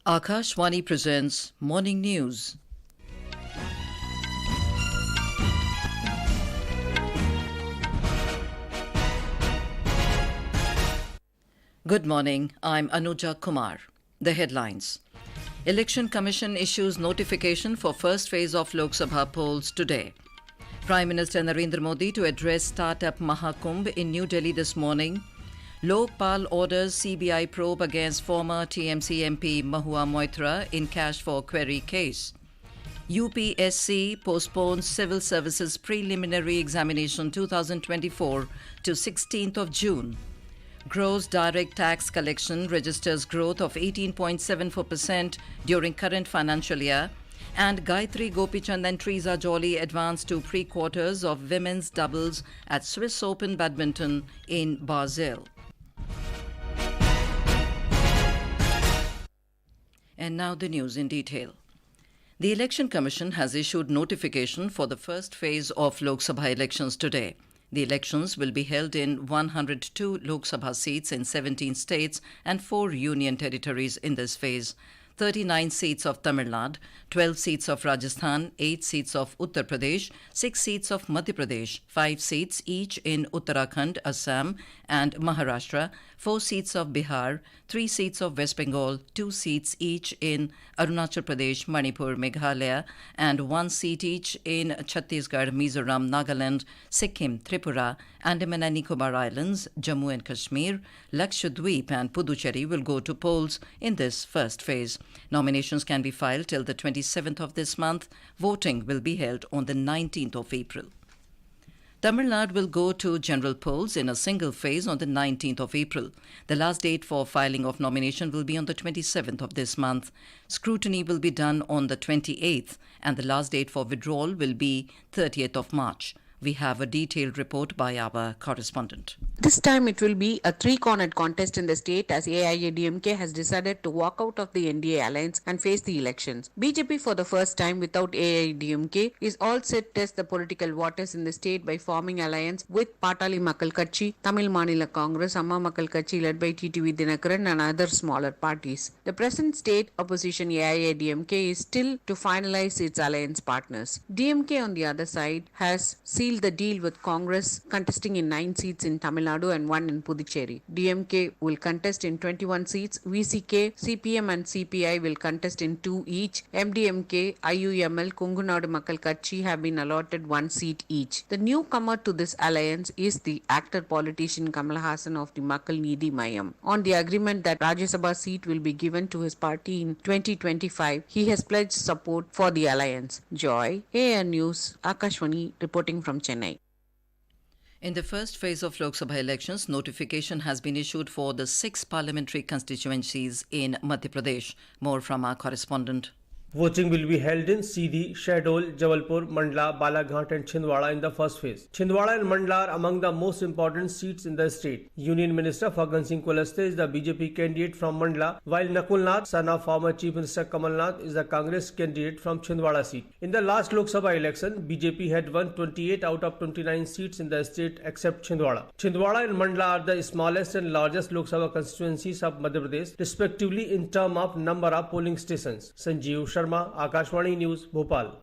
Akashvani presents Morning News. Good morning, I'm Anuja Kumar. The headlines. Election Commission issues notification for first phase of Lok Sabha polls today. Prime Minister Narendra Modi to address Startup Mahakumbh in New Delhi this morning. Lokpal orders CBI probe against former TMC MP Mahua Moitra in cash for query case. UPSC postpones Civil Services Preliminary Examination 2024 to 16th of June. Gross direct tax collection registers growth of 18.74% during current financial year. And Gayatri, Gopichand and Treesa Jolly advanced to pre-quarters of women's doubles at Swiss Open Badminton in Basel. And now the news in detail. The Election Commission has issued notification for the first phase of Lok Sabha elections today. The elections will be held in 102 Lok Sabha seats in 17 states and 4 union territories in this phase. 39 seats of Tamil Nadu, 12 seats of Rajasthan, 8 seats of Uttar Pradesh, 6 seats of Madhya Pradesh, 5 seats each in Uttarakhand, Assam and Maharashtra, 4 seats of Bihar, 3 seats of West Bengal, 2 seats each in Arunachal Pradesh, Manipur, Meghalaya and 1 seat each in Chhattisgarh, Mizoram, Nagaland, Sikkim, Tripura, Andaman and Nicobar Islands, Jammu and Kashmir, Lakshadweep and Puducherry will go to polls in this first phase. Nominations can be filed till the 27th of this month. Voting will be held on the 19th of April. Tamil Nadu will go to general polls in a single phase on the 19th of April. The last date for filing of nomination will be on the 27th of this month. Scrutiny will be done on the 28th and the last date for withdrawal will be 30th of March. We have a detailed report by our correspondent. This time it will be a three-cornered contest in the state as AIADMK has decided to walk out of the NDA alliance and face the elections. BJP for the first time without AIADMK is all set to test the political waters in the state by forming alliance with Patali Makkal Katchi, Tamil Manila Congress, Amma Makkal Katchi led by TTV Dinakaran and other smaller parties. The present state opposition AIADMK is still to finalize its alliance partners. DMK on the other side has sealed the deal with Congress contesting in 9 seats in Tamil Nadu and 1 in Puducherry. DMK will contest in 21 seats. VCK, CPM and CPI will contest in 2 each. MDMK, IUML, Kungunadu Makkal Katchi have been allotted 1 seat each. The newcomer to this alliance is the actor politician Kamal Hassan of the Makkal Needi Mayam. On the agreement that Rajya Sabha seat will be given to his party in 2025, he has pledged support for the alliance. Joy, AN News, Akashvani reporting from Chennai. In the first phase of Lok Sabha elections, notification has been issued for the 6 parliamentary constituencies in Madhya Pradesh. More from our correspondent. Voting will be held in Sindhi, Shahdol, Jabalpur, Mandla, Balaghat and Chhindwara in the first phase. Chhindwara and Mandla are among the most important seats in the state. Union Minister Phaggan Singh Kulaste is the BJP candidate from Mandla, while Nakul Nath, son of former Chief Minister Kamal Nath, is the Congress candidate from Chhindwara seat. In the last Lok Sabha election, BJP had won 28 out of 29 seats in the state except Chhindwara. Chhindwara and Mandla are the smallest and largest Lok Sabha constituencies of Madhya Pradesh, respectively in terms of number of polling stations. Sanjeev Sharma, Akashvani News, Bhopal.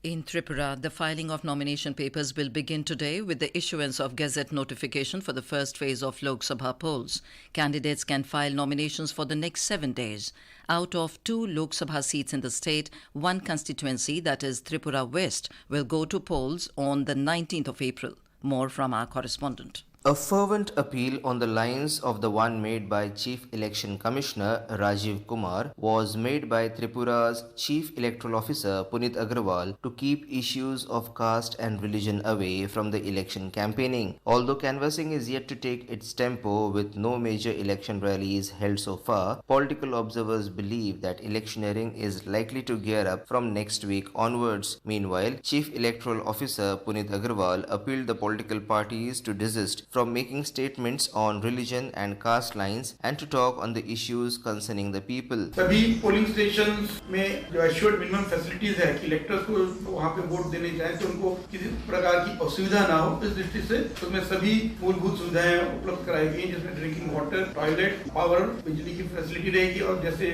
In Tripura, the filing of nomination papers will begin today with the issuance of Gazette notification for the first phase of Lok Sabha polls. Candidates can file nominations for the next 7 days. Out of 2 Lok Sabha seats in the state, 1 constituency, that is Tripura West, will go to polls on the 19th of April. More from our correspondent. A fervent appeal on the lines of the one made by Chief Election Commissioner Rajiv Kumar was made by Tripura's Chief Electoral Officer Punit Agrawal to keep issues of caste and religion away from the election campaigning. Although canvassing is yet to take its tempo with no major election rallies held so far, political observers believe that electioneering is likely to gear up from next week onwards. Meanwhile, Chief Electoral Officer Punit Agrawal appealed the political parties to desist from from making statements on religion and caste lines and to talk on the issues concerning the people. सभी polling stations में जो assured minimum facilities है कि electors को वहां पे vote देने जाए तो उनको किसी प्रकार की असुविधा ना हो, इस दृष्टि से उसमें सभी मूलभूत सुविधाएं उपलब्ध कराई गई, जिसमें ड्रिंकिंग वाटर, टॉयलेट, पावर, बिजली की फैसिलिटी रहेगी और जैसे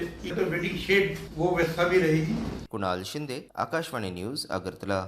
वेटिंग शेड वो व्यवस्था भी रहेगी. Kunal Shinde, Akashvani news, Agartala.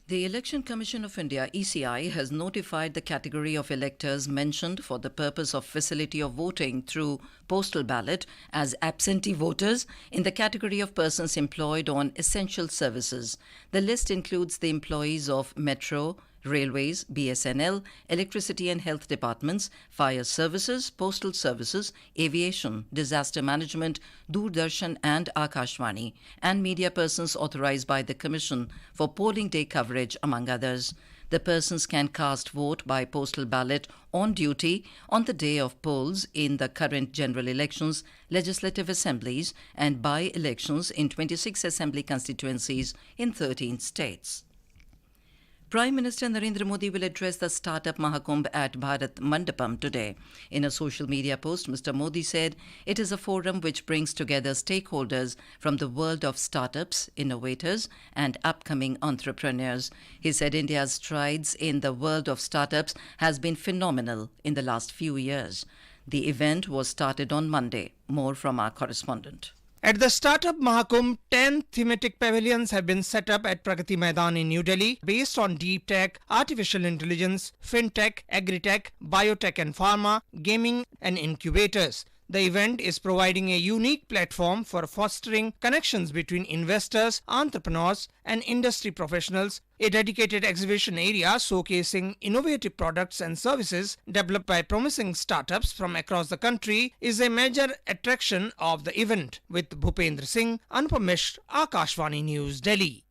The Election Commission of India, ECI, has notified the category of electors mentioned for the purpose of facility of voting through postal ballot as absentee voters in the category of persons employed on essential services. The list includes the employees of Metro, Railways, BSNL, Electricity and Health Departments, Fire Services, Postal Services, Aviation, Disaster Management, Doordarshan and Akashvani, and media persons authorized by the Commission for polling day coverage, among others. The persons can cast vote by postal ballot on duty on the day of polls in the current general elections, legislative assemblies, and by-elections in 26 assembly constituencies in 13 states. Prime Minister Narendra Modi will address the Startup Mahakumbh at Bharat Mandapam today. In a social media post, Mr. Modi said it is a forum which brings together stakeholders from the world of startups, innovators, and upcoming entrepreneurs. He said India's strides in the world of startups has been phenomenal in the last few years. The event was started on Monday. More from our correspondent. At the Startup Mahakumbh, 10 thematic pavilions have been set up at Pragati Maidan in New Delhi based on deep tech, artificial intelligence, fintech, agri-tech, biotech and pharma, gaming and incubators. The event is providing a unique platform for fostering connections between investors, entrepreneurs and industry professionals. A dedicated exhibition area showcasing innovative products and services developed by promising startups from across the country is a major attraction of the event. With Bhupendra Singh, Anupam Mishra, Akashvani News, Delhi.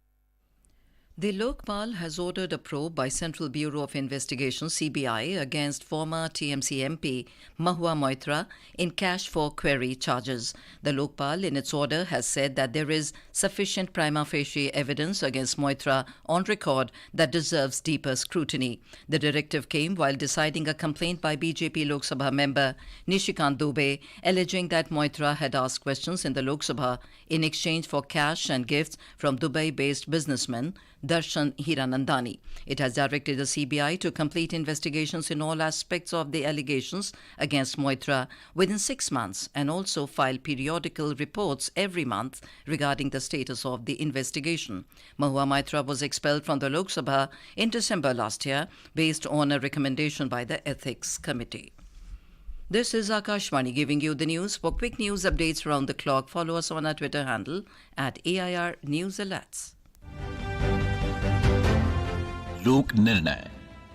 The Lokpal has ordered a probe by Central Bureau of Investigation (CBI) against former TMC MP Mahua Moitra in cash for query charges. The Lokpal, in its order, has said that there is sufficient prima facie evidence against Moitra on record that deserves deeper scrutiny. The directive came while deciding a complaint by BJP Lok Sabha member Nishikant Dubey, alleging that Moitra had asked questions in the Lok Sabha in exchange for cash and gifts from Dubai-based businessmen Darshan Hiranandani. It has directed the CBI to complete investigations in all aspects of the allegations against Moitra within 6 months and also file periodical reports every month regarding the status of the investigation. Mahua Moitra was expelled from the Lok Sabha in December last year based on a recommendation by the Ethics Committee. This is Akashvani giving you the news. For quick news updates around the clock, follow us on our Twitter handle at AIR News Alerts. Lok Nirnay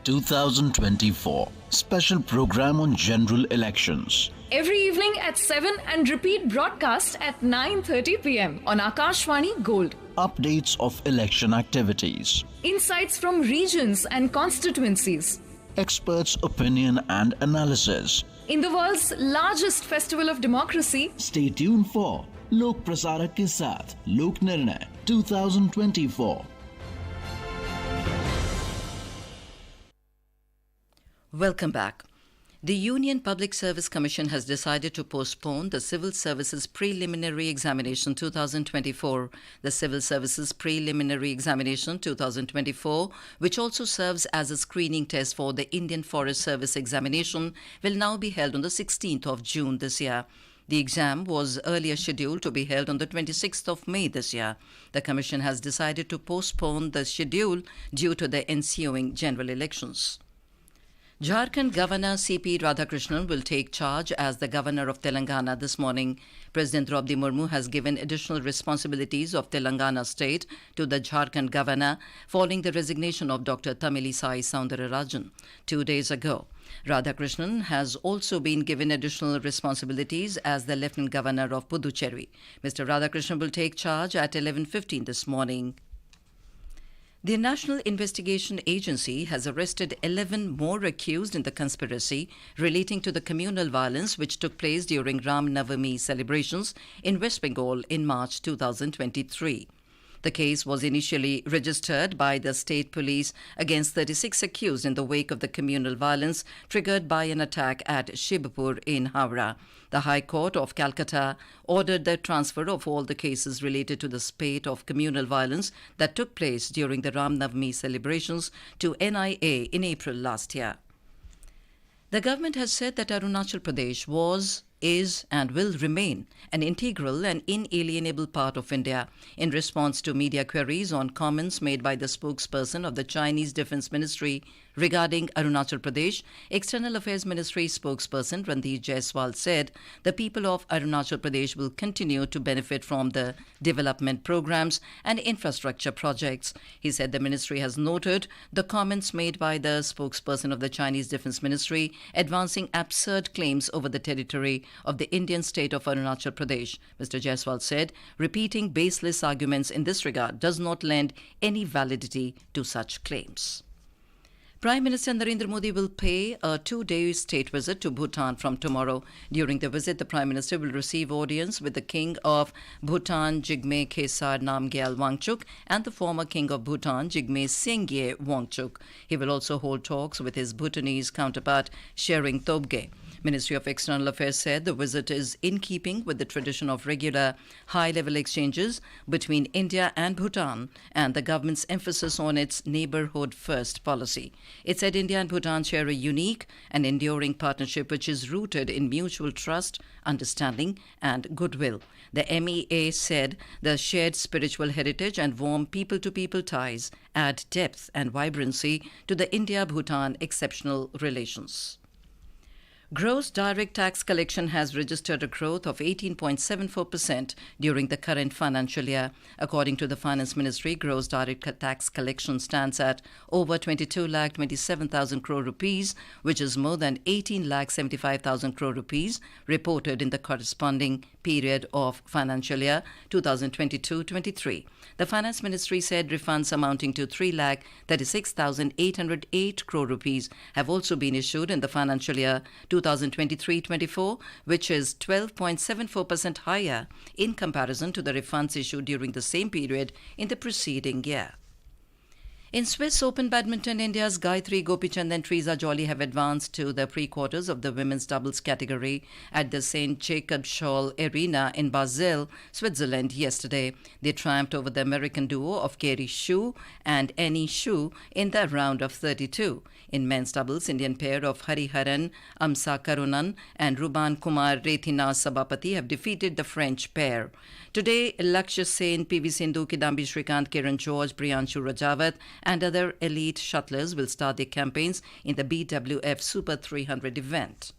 2024 special program on general elections. Every evening at 7 and repeat broadcast at 9:30 p.m. on Akashvani Gold. Updates of election activities. Insights from regions and constituencies. Experts' opinion and analysis. In the world's largest festival of democracy. Stay tuned for Lok Prasarak ke saath Lok Nirnay 2024. Welcome back. The Union Public Service Commission has decided to postpone the Civil Services Preliminary Examination 2024. The Civil Services Preliminary Examination 2024, which also serves as a screening test for the Indian Forest Service examination, will now be held on the 16th of June this year. The exam was earlier scheduled to be held on the 26th of May this year. The Commission has decided to postpone the schedule due to the ensuing general elections. Jharkhand Governor C.P. Radhakrishnan will take charge as the Governor of Telangana this morning. President Draupadi Murmu has given additional responsibilities of Telangana state to the Jharkhand Governor following the resignation of Dr. Tamilisai Soundararajan 2 days ago. Radhakrishnan has also been given additional responsibilities as the Lieutenant Governor of Puducherry. Mr. Radhakrishnan will take charge at 11:15 this morning. The National Investigation Agency has arrested 11 more accused in the conspiracy relating to the communal violence which took place during Ram Navami celebrations in West Bengal in March 2023. The case was initially registered by the state police against 36 accused in the wake of the communal violence triggered by an attack at Shibpur in Howrah. The High Court of Calcutta ordered the transfer of all the cases related to the spate of communal violence that took place during the Ram Navami celebrations to NIA in April last year. The government has said that Arunachal Pradesh was, is and will remain an integral and inalienable part of India. In response to media queries on comments made by the spokesperson of the Chinese Defence Ministry regarding Arunachal Pradesh, External Affairs Ministry spokesperson Randeep Jaiswal said the people of Arunachal Pradesh will continue to benefit from the development programs and infrastructure projects. He said the ministry has noted the comments made by the spokesperson of the Chinese Defence Ministry advancing absurd claims over the territory of the Indian state of Arunachal Pradesh. Mr. Jaiswal said repeating baseless arguments in this regard does not lend any validity to such claims. Prime Minister Narendra Modi will pay a 2-day state visit to Bhutan from tomorrow. During the visit, the Prime Minister will receive audience with the King of Bhutan, Jigme Khesar Namgyal Wangchuk, and the former King of Bhutan, Jigme Singye Wangchuk. He will also hold talks with his Bhutanese counterpart, Shering Tobge. Ministry of External Affairs said the visit is in keeping with the tradition of regular high-level exchanges between India and Bhutan and the government's emphasis on its neighborhood-first policy. It said India and Bhutan share a unique and enduring partnership which is rooted in mutual trust, understanding and goodwill. The MEA said the shared spiritual heritage and warm people-to-people ties add depth and vibrancy to the India-Bhutan exceptional relations. Gross direct tax collection has registered a growth of 18.74% during the current financial year. According to the Finance Ministry, gross direct tax collection stands at over 22,27,000 crore rupees, which is more than 18,75,000 crore rupees reported in the corresponding period of financial year 2022-23. The Finance Ministry said refunds amounting to 3,36,808 crore rupees have also been issued in the financial year 2023-24, which is 12.74% higher in comparison to the refunds issued during the same period in the preceding year. In Swiss Open Badminton, India's Gayatri, Gopichand and Treesa Jolly have advanced to the pre-quarters of the women's doubles category at the St. Jacob Scholl Arena in Basel, Switzerland yesterday. They triumphed over the American duo of Kerry Shu and Annie Shu in the round of 32. In men's doubles, Indian pair of Hariharan Amsa Karunan and Ruban Kumar Rethina Sabapati have defeated the French pair. Today, Lakshya Sen, PV Sindhu, Kidambi Shrikant, Kiran George, Priyanshu Rajawat and other elite shuttlers will start their campaigns in the BWF Super 300 event.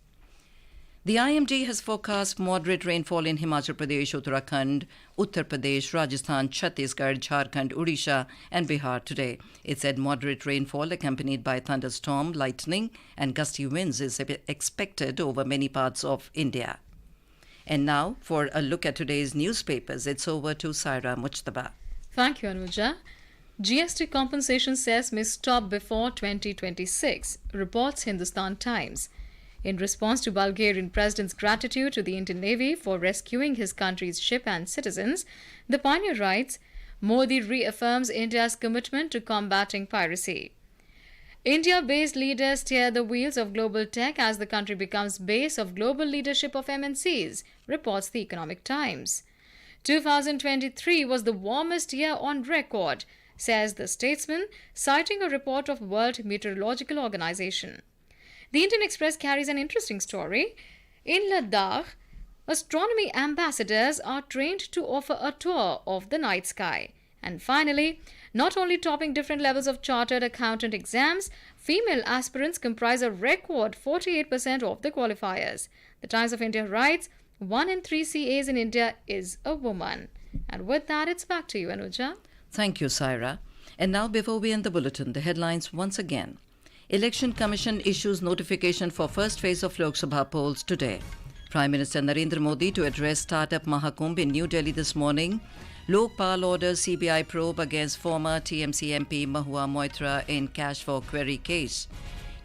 The IMD has forecast moderate rainfall in Himachal Pradesh, Uttarakhand, Uttar Pradesh, Rajasthan, Chhattisgarh, Jharkhand, Odisha and Bihar today. It said moderate rainfall accompanied by thunderstorm, lightning and gusty winds is expected over many parts of India. And now, for a look at today's newspapers, it's over to Saira Mujtaba. Thank you, Anuja. GST compensation cess may stop before 2026, reports Hindustan Times. In response to Bulgarian President's gratitude to the Indian Navy for rescuing his country's ship and citizens, the Pioneer writes, Modi reaffirms India's commitment to combating piracy. India-based leaders steer the wheels of global tech as the country becomes base of global leadership of MNCs, reports the Economic Times. 2023 was the warmest year on record, says the Statesman, citing a report of World Meteorological Organization. The Indian Express carries an interesting story. In Ladakh, astronomy ambassadors are trained to offer a tour of the night sky. And finally, not only topping different levels of chartered accountant exams, female aspirants comprise a record 48% of the qualifiers. The Times of India writes, 1 in 3 CAs in India is a woman. And with that, it's back to you, Anuja. Thank you, Saira. And now, before we end the bulletin, the headlines once again. Election Commission issues notification for first phase of Lok Sabha polls today. Prime Minister Narendra Modi to address Startup Mahakumbh in New Delhi this morning. Lokpal orders CBI probe against former TMC MP Mahua Moitra in cash for query case.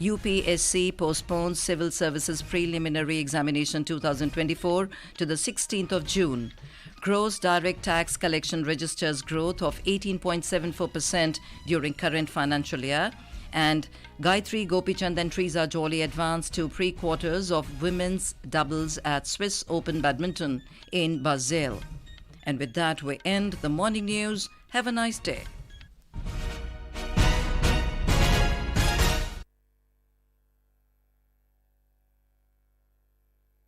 UPSC postpones Civil Services Preliminary Examination 2024 to the 16th of June. Gross direct tax collection registers growth of 18.74% during current financial year. And Gayatri, Gopichand and Treesa Jolly advanced to pre-quarters of women's doubles at Swiss Open Badminton in Basel. And with that, we end the morning news. Have a nice day.